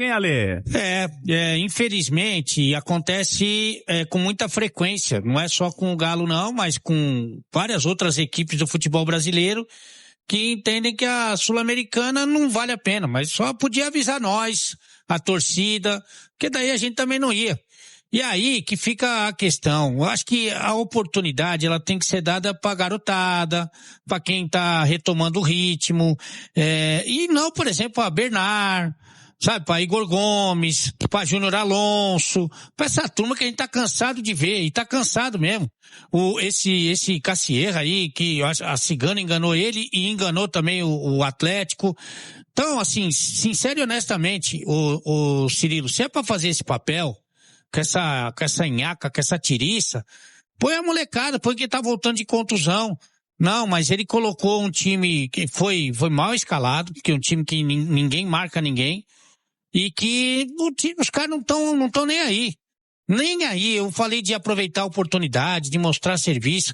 hein, Ale? Infelizmente, acontece com muita frequência. Não é só com o Galo, não, mas com várias outras equipes do futebol brasileiro que entendem que a Sul-Americana não vale a pena, mas só podia avisar nós, a torcida, porque daí a gente também não ia. E aí que fica a questão. Eu acho que a oportunidade ela tem que ser dada para garotada, para quem está retomando o ritmo, e não, por exemplo, a Bernard, sabe, para Igor Gomes, para Júnior Alonso, para essa turma que a gente tá cansado de ver, e tá cansado mesmo. Esse Cassierra aí, que a Cigana enganou ele e enganou também o Atlético. Então, assim, sincero e honestamente, o Cirilo, se é para fazer esse papel, com essa nhaca, com essa tiriça, põe a molecada, põe quem tá voltando de contusão. Não, mas ele colocou um time que foi mal escalado, que é um time que ninguém marca ninguém, e que os caras não estão nem aí. Nem aí. Eu falei de aproveitar a oportunidade, de mostrar serviço.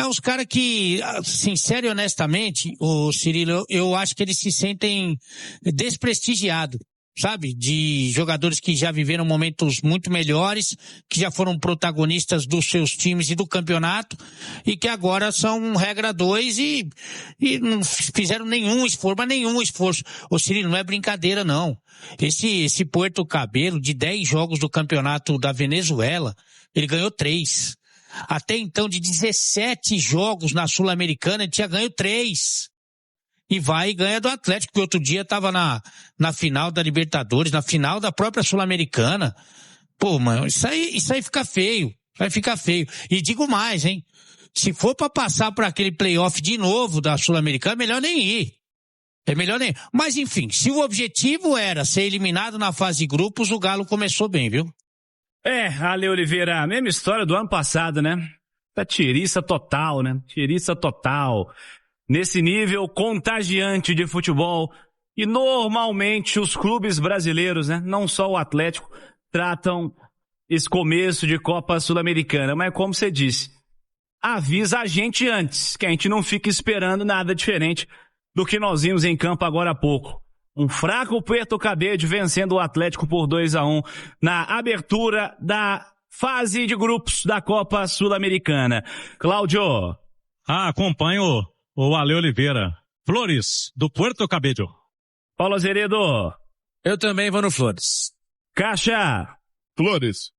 Os caras que, sincero e honestamente, o Cirilo, eu acho que eles se sentem desprestigiados, sabe? De jogadores que já viveram momentos muito melhores, que já foram protagonistas dos seus times e do campeonato, e que agora são regra 2 e não fizeram nenhum esforço. Ô Cirilo, não é brincadeira não. Esse Puerto Cabello, de 10 jogos do campeonato da Venezuela, ele ganhou 3. Até então, de 17 jogos na Sul-Americana, ele tinha ganho 3. E vai e ganha do Atlético, que outro dia estava na final da Libertadores, na final da própria Sul-Americana. Pô, mano, isso aí fica feio. Vai ficar feio. E digo mais, hein? Se for para passar por aquele playoff de novo da Sul-Americana, é melhor nem ir. Mas enfim, se o objetivo era ser eliminado na fase de grupos, o Galo começou bem, viu? Ale Oliveira, a mesma história do ano passado, né? Tá tiriça total, né? Tiriça total. Nesse nível contagiante de futebol. E normalmente os clubes brasileiros, né? Não só o Atlético, tratam esse começo de Copa Sul-Americana. Mas como você disse, avisa a gente antes, que a gente não fica esperando nada diferente do que nós vimos em campo agora há pouco. Um fraco Puerto Cabello vencendo o Atlético por 2-1 na abertura da fase de grupos da Copa Sul-Americana. Cláudio. Acompanho o Ale Oliveira. Flores, do Puerto Cabello. Paulo Azeredo. Eu também vou no Flores. Caixa. Flores.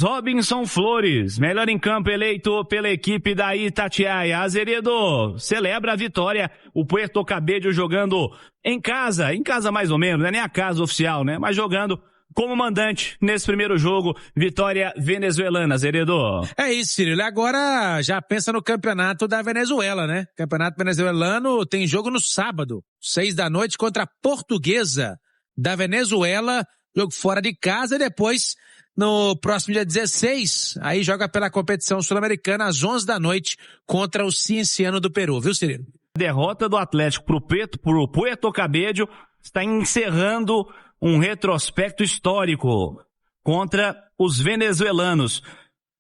Robinson Flores, melhor em campo eleito pela equipe da Itatiaia. Azeredo celebra a vitória, o Puerto Cabello jogando em casa mais ou menos, não é nem a casa oficial, né? Mas jogando como mandante nesse primeiro jogo, vitória venezuelana, Azeredo. É isso, Cirilo. Agora já pensa no campeonato da Venezuela, né? Campeonato venezuelano tem jogo no sábado, 6 da noite, contra a Portuguesa da Venezuela, jogo fora de casa, e depois no próximo dia 16, aí joga pela competição sul-americana às 11 da noite contra o Cienciano do Peru, viu, Cirilo? Derrota do Atlético pro Puerto Cabello está encerrando um retrospecto histórico contra os venezuelanos.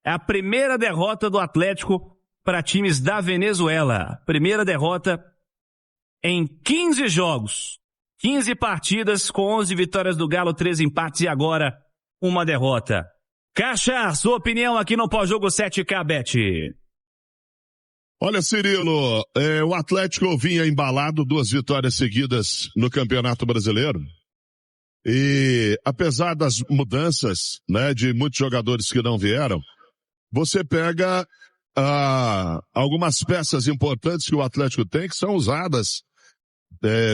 É a primeira derrota do Atlético para times da Venezuela. Primeira derrota em 15 jogos. 15 partidas com 11 vitórias do Galo, 13 empates e agora uma derrota. Caixa, sua opinião aqui no pós-jogo 7K, Bet. Olha, Cirilo, o Atlético vinha embalado, 2 vitórias seguidas no Campeonato Brasileiro. E apesar das mudanças, né, de muitos jogadores que não vieram, você pega algumas peças importantes que o Atlético tem, que são usadas,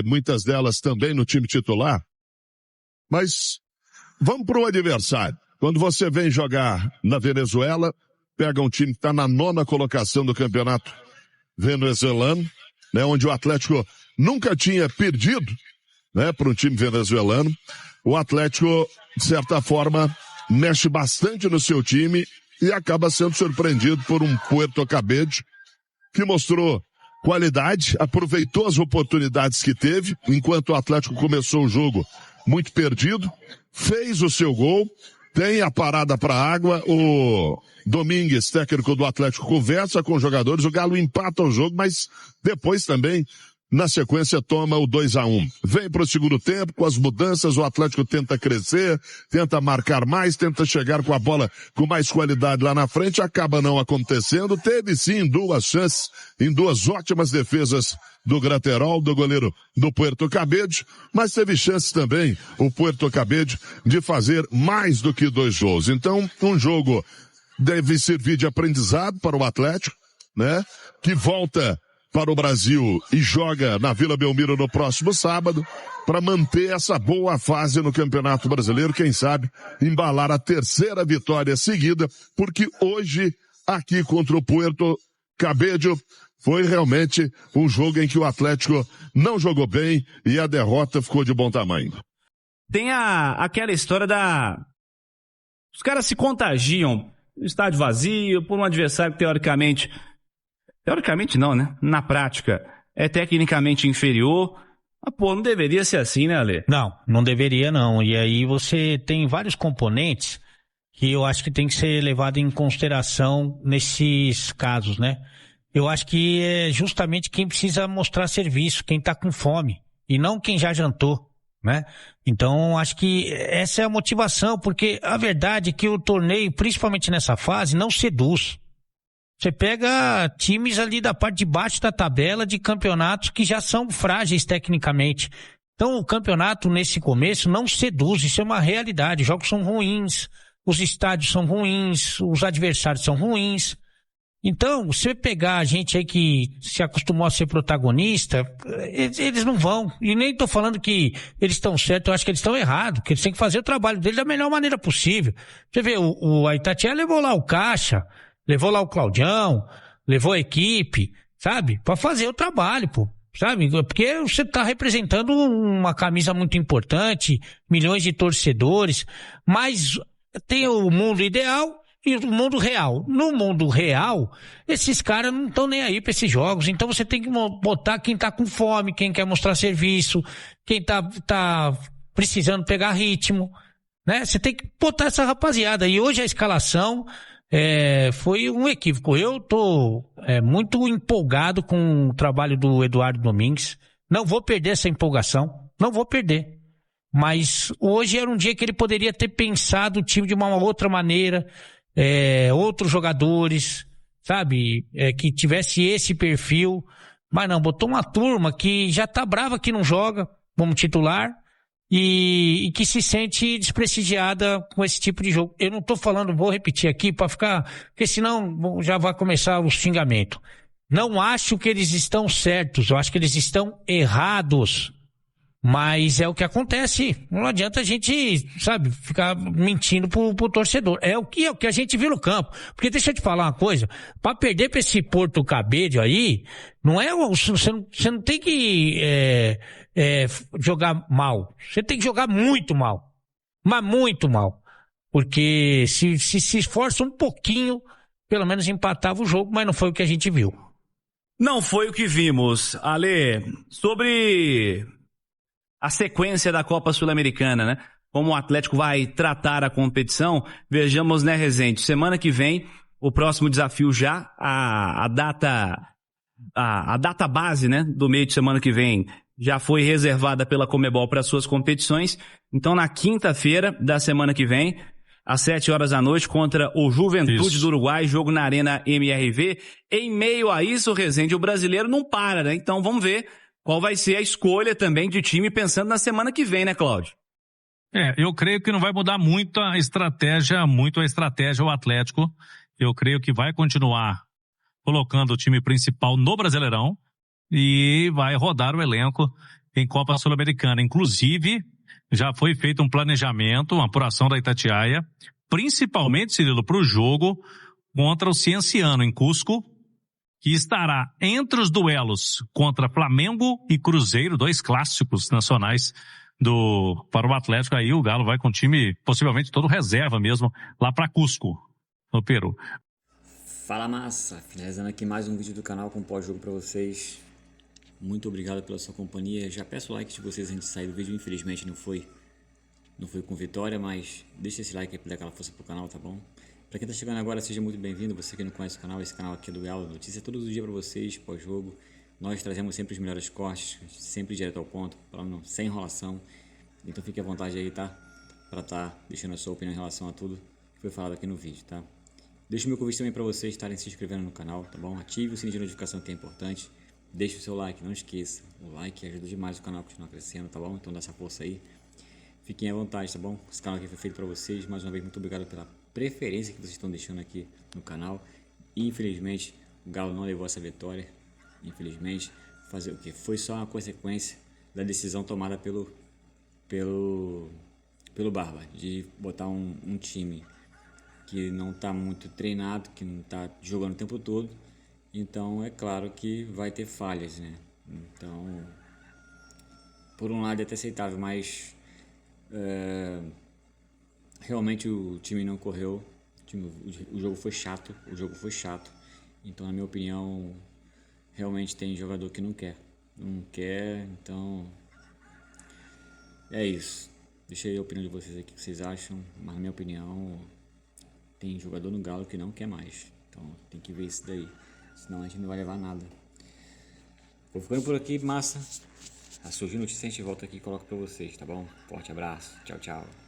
muitas delas também no time titular. Mas vamos para o adversário. Quando você vem jogar na Venezuela, pega um time que está na 9ª colocação do campeonato venezuelano, né, onde o Atlético nunca tinha perdido, né, para um time venezuelano. O Atlético, de certa forma, mexe bastante no seu time e acaba sendo surpreendido por um Puerto Cabello que mostrou qualidade, aproveitou as oportunidades que teve, enquanto o Atlético começou o jogo muito perdido, fez o seu gol, tem a parada para água, o Domingues, técnico do Atlético, conversa com os jogadores, o Galo empata o jogo, mas depois também Na sequência toma o 2-1. Vem para o segundo tempo, com as mudanças, o Atlético tenta crescer, tenta marcar mais, tenta chegar com a bola com mais qualidade lá na frente, acaba não acontecendo. Teve sim 2 chances, em 2 ótimas defesas do Graterol, do goleiro do Puerto Cabello, mas teve chances também, o Puerto Cabello, de fazer mais do que 2 gols. Então, um jogo deve servir de aprendizado para o Atlético, né? Que volta para o Brasil e joga na Vila Belmiro no próximo sábado para manter essa boa fase no Campeonato Brasileiro, quem sabe embalar a 3ª vitória seguida, porque hoje aqui contra o Puerto Cabello foi realmente um jogo em que o Atlético não jogou bem e a derrota ficou de bom tamanho. Tem aquela história os caras se contagiam no estádio vazio por um adversário que teoricamente não, né? Na prática, é tecnicamente inferior. Mas, pô, não deveria ser assim, né, Ale? Não deveria não. E aí você tem vários componentes que eu acho que tem que ser levado em consideração nesses casos, né? Eu acho que é justamente quem precisa mostrar serviço, quem tá com fome, e não quem já jantou, né? Então, acho que essa é a motivação, porque a verdade é que o torneio, principalmente nessa fase, não seduz. Você pega times ali da parte de baixo da tabela de campeonatos que já são frágeis tecnicamente. Então o campeonato nesse começo não seduz, isso é uma realidade. Os jogos são ruins, os estádios são ruins, os adversários são ruins. Então, você pegar a gente aí que se acostumou a ser protagonista, eles não vão. E nem tô falando que eles estão certos, eu acho que eles estão errados, que eles têm que fazer o trabalho deles da melhor maneira possível. Você vê, a Itatiaia levou lá o Caixa, levou lá o Claudião, levou a equipe, sabe? Pra fazer o trabalho, pô. Sabe? Porque você tá representando uma camisa muito importante, milhões de torcedores, mas tem o mundo ideal e o mundo real. No mundo real, esses caras não estão nem aí pra esses jogos. Então você tem que botar quem tá com fome, quem quer mostrar serviço, quem tá precisando pegar ritmo, né? Você tem que botar essa rapaziada. E hoje a escalação foi um equívoco. Eu tô muito empolgado com o trabalho do Eduardo Domingues. Não vou perder essa empolgação. Não vou perder. Mas hoje era um dia que ele poderia ter pensado o time de uma outra maneira, outros jogadores, sabe? Que tivesse esse perfil. Mas não, botou uma turma que já tá brava que não joga como titular. E que se sente desprestigiada com esse tipo de jogo. Eu não tô falando, vou repetir aqui para ficar, porque senão já vai começar o xingamento. Não acho que eles estão certos, eu acho que eles estão errados. Mas é o que acontece. Não adianta a gente, sabe, ficar mentindo pro torcedor. É o que a gente viu no campo. Porque deixa eu te falar uma coisa, para perder pra esse Porto Cabello aí, não é, você não tem que jogar mal. Você tem que jogar muito mal. Mas muito mal. Porque se esforça um pouquinho, pelo menos empatava o jogo, mas não foi o que a gente viu. Não foi o que vimos. Ale, sobre a sequência da Copa Sul-Americana, né? Como o Atlético vai tratar a competição, vejamos, né, Rezende? Semana que vem, o próximo desafio já, a data base, né, do meio de semana que vem, já foi reservada pela Conmebol para suas competições. Então, na quinta-feira da semana que vem, às 7 horas da noite, contra o Juventude do Uruguai, jogo na Arena MRV. Em meio a isso, Rezende, o brasileiro não para, né? Então, vamos ver qual vai ser a escolha também de time pensando na semana que vem, né, Cláudio? Eu creio que não vai mudar muito a estratégia o Atlético. Eu creio que vai continuar colocando o time principal no Brasileirão e vai rodar o elenco em Copa Sul-Americana. Inclusive, já foi feito um planejamento, uma apuração da Itatiaia, principalmente, Cirilo, para o jogo contra o Cienciano em Cusco, que estará entre os duelos contra Flamengo e Cruzeiro, 2 clássicos nacionais para o Atlético. Aí o Galo vai com o time possivelmente todo reserva mesmo lá para Cusco, no Peru. Fala, massa, finalizando aqui mais um vídeo do canal com pós-jogo para vocês. Muito obrigado pela sua companhia. Já peço o like de vocês antes de sair do vídeo. Infelizmente não foi com vitória, mas deixa esse like aí para dar aquela força pro canal, tá bom? Para quem tá chegando agora, seja muito bem-vindo. Você que não conhece o canal, esse canal aqui é do Galo Notícia todos os dias para vocês, pós-jogo, Nós trazemos sempre os melhores cortes, sempre direto ao ponto, sem enrolação. Então fique à vontade aí, tá? Para estar deixando a sua opinião em relação a tudo que foi falado aqui no vídeo, tá? Deixo o meu convite também para vocês estarem se inscrevendo no canal, tá bom? Ative o sininho de notificação que é importante. Deixe o seu like, não esqueça. O like ajuda demais o canal a continuar crescendo, tá bom? Então dá essa força aí. Fiquem à vontade, tá bom? Esse canal aqui foi feito para vocês. Mais uma vez, muito obrigado pela preferência que vocês estão deixando aqui no canal. E, infelizmente, o Galo não levou essa vitória. Infelizmente, fazer o que? Foi só uma consequência da decisão tomada pelo Barba, de botar um time que não está muito treinado, que não está jogando o tempo todo. Então é claro que vai ter falhas, né? Então, por um lado é até aceitável, mas realmente o time não correu, o jogo foi chato, então na minha opinião realmente tem jogador que não quer, então é isso. Deixei a opinião de vocês aqui, o que vocês acham, mas na minha opinião tem jogador no Galo que não quer mais, então tem que ver isso daí, senão a gente não vai levar nada. Vou ficando por aqui, massa. A surgir notícia a gente volta aqui e coloca pra vocês, tá bom? Forte abraço, tchau, tchau.